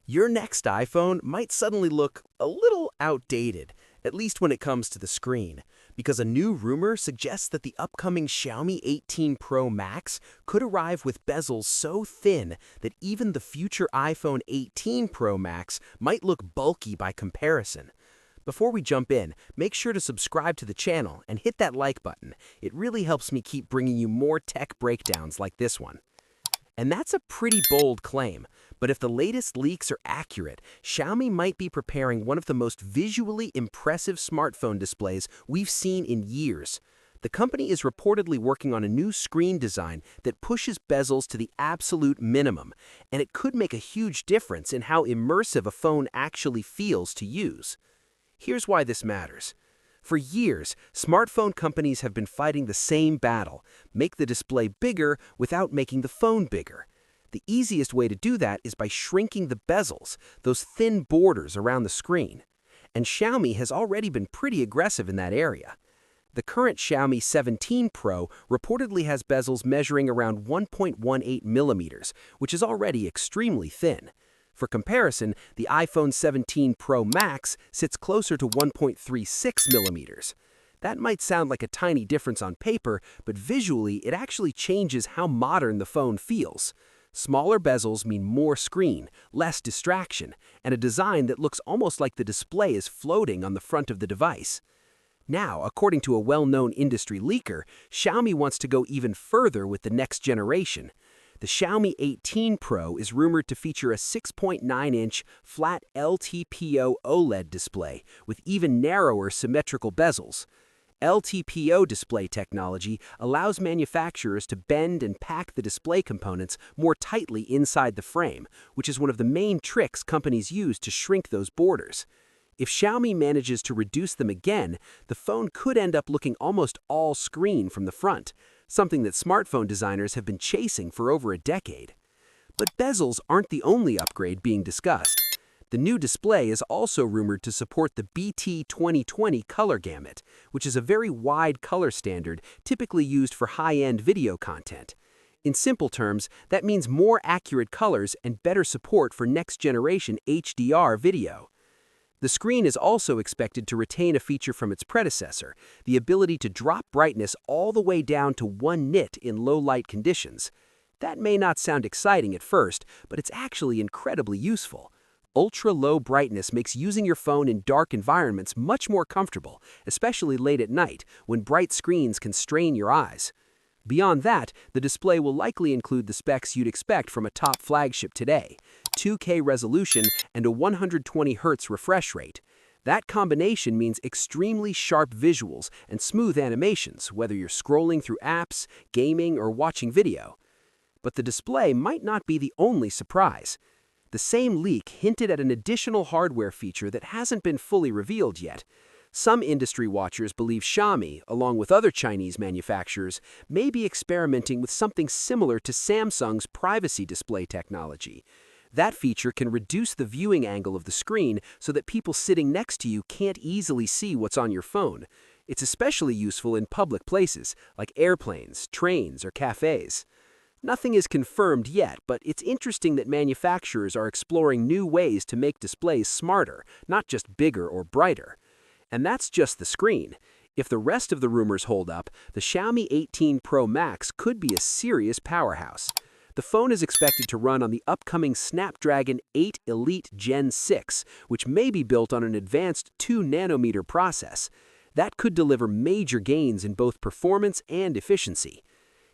Your next iPhone might suddenly look a little outdated, at least when it comes to the screen, because a new rumor suggests that the upcoming Xiaomi 18 Pro Max could arrive with bezels so thin that even the future iPhone 18 Pro Max might look bulky by comparison. Before we jump in, make sure to subscribe to the channel and hit that like button. It really helps me keep bringing you more tech breakdowns like this one. And that's a pretty bold claim, but if the latest leaks are accurate, Xiaomi might be preparing one of the most visually impressive smartphone displays we've seen in years. The company is reportedly working on a new screen design that pushes bezels to the absolute minimum, and it could make a huge difference in how immersive a phone actually feels to use. Here's why this matters. For years, smartphone companies have been fighting the same battle: make the display bigger without making the phone bigger. The easiest way to do that is by shrinking the bezels, those thin borders around the screen. And Xiaomi has already been pretty aggressive in that area. The current Xiaomi 17 Pro reportedly has bezels measuring around 1.18 millimeters, which is already extremely thin. For comparison, the iPhone 17 Pro Max sits closer to 1.36 millimeters. That might sound like a tiny difference on paper, but visually it actually changes how modern the phone feels. Smaller bezels mean more screen, less distraction, and a design that looks almost like the display is floating on the front of the device. Now, according to a well-known industry leaker, Xiaomi wants to go even further with the next generation. The Xiaomi 18 Pro is rumored to feature a 6.9-inch flat LTPO OLED display with even narrower symmetrical bezels. LTPO display technology allows manufacturers to bend and pack the display components more tightly inside the frame, which is one of the main tricks companies use to shrink those borders. If Xiaomi manages to reduce them again, the phone could end up looking almost all screen from the front, something that smartphone designers have been chasing for over a decade. But bezels aren't the only upgrade being discussed. The new display is also rumored to support the BT 2020 color gamut, which is a very wide color standard typically used for high-end video content. In simple terms, that means more accurate colors and better support for next-generation HDR video. The screen is also expected to retain a feature from its predecessor, the ability to drop brightness all the way down to 1 nit in low-light conditions. That may not sound exciting at first, but it's actually incredibly useful. Ultra-low brightness makes using your phone in dark environments much more comfortable, especially late at night, when bright screens can strain your eyes. Beyond that, the display will likely include the specs you'd expect from a top flagship today: 2K resolution and a 120Hz refresh rate. That combination means extremely sharp visuals and smooth animations, whether you're scrolling through apps, gaming, or watching video. But the display might not be the only surprise. The same leak hinted at an additional hardware feature that hasn't been fully revealed yet. Some industry watchers believe Xiaomi, along with other Chinese manufacturers, may be experimenting with something similar to Samsung's privacy display technology. That feature can reduce the viewing angle of the screen so that people sitting next to you can't easily see what's on your phone. It's especially useful in public places, like airplanes, trains, or cafes. Nothing is confirmed yet, but it's interesting that manufacturers are exploring new ways to make displays smarter, not just bigger or brighter. And that's just the screen. If the rest of the rumors hold up, the Xiaomi 18 Pro Max could be a serious powerhouse. The phone is expected to run on the upcoming Snapdragon 8 Elite Gen 6, which may be built on an advanced 2-nanometer process. That could deliver major gains in both performance and efficiency.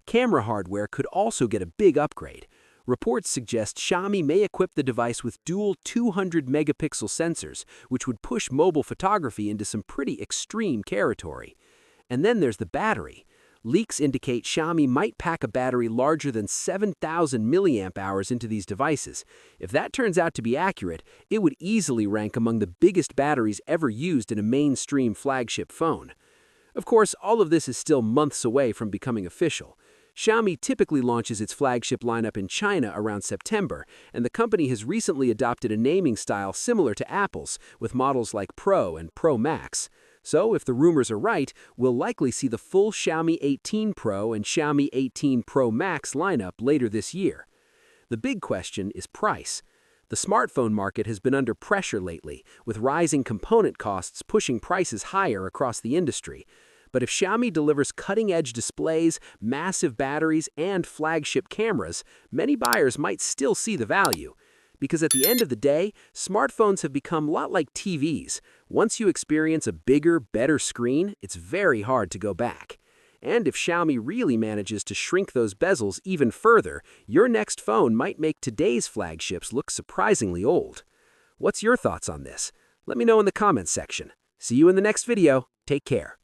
Camera hardware could also get a big upgrade. Reports suggest Xiaomi may equip the device with dual 200-megapixel sensors, which would push mobile photography into some pretty extreme territory. And then there's the battery. Leaks indicate Xiaomi might pack a battery larger than 7,000 milliamp hours into these devices. If that turns out to be accurate, it would easily rank among the biggest batteries ever used in a mainstream flagship phone. Of course, all of this is still months away from becoming official. Xiaomi typically launches its flagship lineup in China around September, and the company has recently adopted a naming style similar to Apple's, with models like Pro and Pro Max. So, if the rumors are right, we'll likely see the full Xiaomi 18 Pro and Xiaomi 18 Pro Max lineup later this year. The big question is price. The smartphone market has been under pressure lately, with rising component costs pushing prices higher across the industry. But if Xiaomi delivers cutting-edge displays, massive batteries, and flagship cameras, many buyers might still see the value. Because at the end of the day, smartphones have become a lot like TVs. Once you experience a bigger, better screen, it's very hard to go back. And if Xiaomi really manages to shrink those bezels even further, your next phone might make today's flagships look surprisingly old. What's your thoughts on this? Let me know in the comments section. See you in the next video. Take care.